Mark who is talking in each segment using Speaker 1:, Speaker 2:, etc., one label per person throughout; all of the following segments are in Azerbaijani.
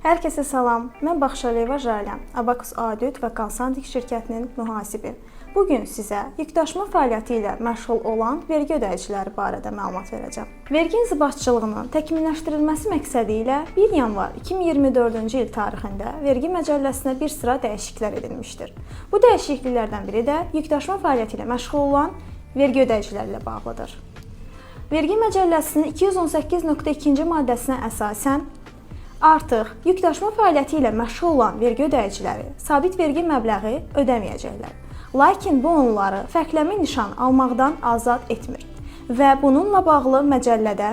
Speaker 1: Hər kəsə salam, mən Baxşaliyeva Jalə, Abakus Audit və Konsalting şirkətinin mühasibi. Bugün sizə yükdaşıma fəaliyyəti ilə məşğul olan vergi ödəyiciləri barədə məlumat verəcəm. Vergi inzibatçılığının təkmilləşdirilməsi məqsədi ilə 1 yanvar 2024-cü il tarixində Vergi Məcəlləsinə bir sıra dəyişikliklər edilmişdir. Bu dəyişikliklərdən biri də yükdaşıma fəaliyyəti ilə məşğul olan vergi ödəyiciləri ilə bağlıdır. Vergi Məcəlləsinin 218.2-ci maddəsinə əsasən artıq yükdaşıma fəaliyyəti ilə məşğul olan vergi ödəyiciləri sabit vergi məbləği ödəməyəcəklər. Lakin bu onları fərqləmə nişan almaqdan azad etmir və bununla bağlı məcəllədə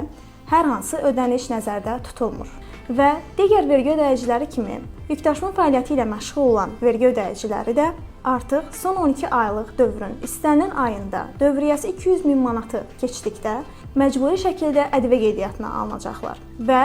Speaker 1: hər hansı ödəniş nəzərdə tutulmur. Və digər vergi ödəyiciləri kimi yükdaşıma fəaliyyəti ilə məşğul olan vergi ödəyiciləri də artıq son 12 aylıq dövrün istənilən ayında dövriyyəsi 200 min manatı keçdikdə məcburi şəkildə ƏDV qeydiyyatına alınacaqlar və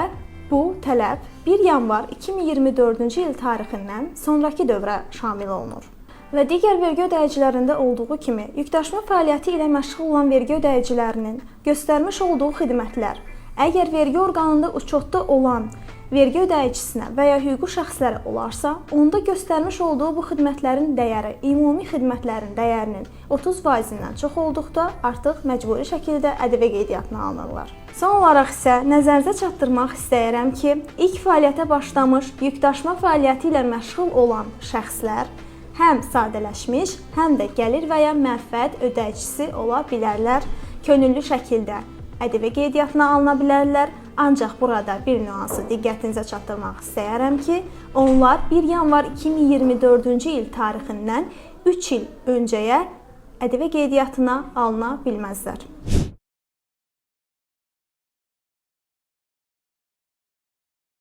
Speaker 1: bu tələb 1 yanvar 2024-cü il tarixindən sonrakı dövrə şamil olunur. Və digər vergi ödəyicilərində olduğu kimi yükdaşıma fəaliyyəti ilə məşğul olan vergi ödəyicilərinin göstərmiş olduğu xidmətlər əgər vergi orqanında uçotda olan vergi ödəyicisinə və ya hüquqi şəxslərə olarsa, onda göstərmiş olduğu bu xidmətlərin dəyəri ümumi xidmətlərin dəyərinin 30%-dən çox olduqda artıq məcburi şəkildə ƏDV qeydiyyatına alınırlar. Son olaraq isə nəzərinizə çatdırmaq istəyirəm ki, ilk fəaliyyətə başlamış yükdaşıma fəaliyyəti ilə məşğul olan şəxslər həm sadələşmiş, həm də gəlir və ya mənfəət ödəyicisi ola bilərlər. Könüllü şəkildə ƏDV qeydiyyatına alına bilərlər. Ancaq burada bir nüansı diqqətinizə çatdırmaq istəyirəm ki, onlar 1 yanvar 2024-cü il tarixindən 3 il öncəyə ƏDV qeydiyyatına alına bilməzlər.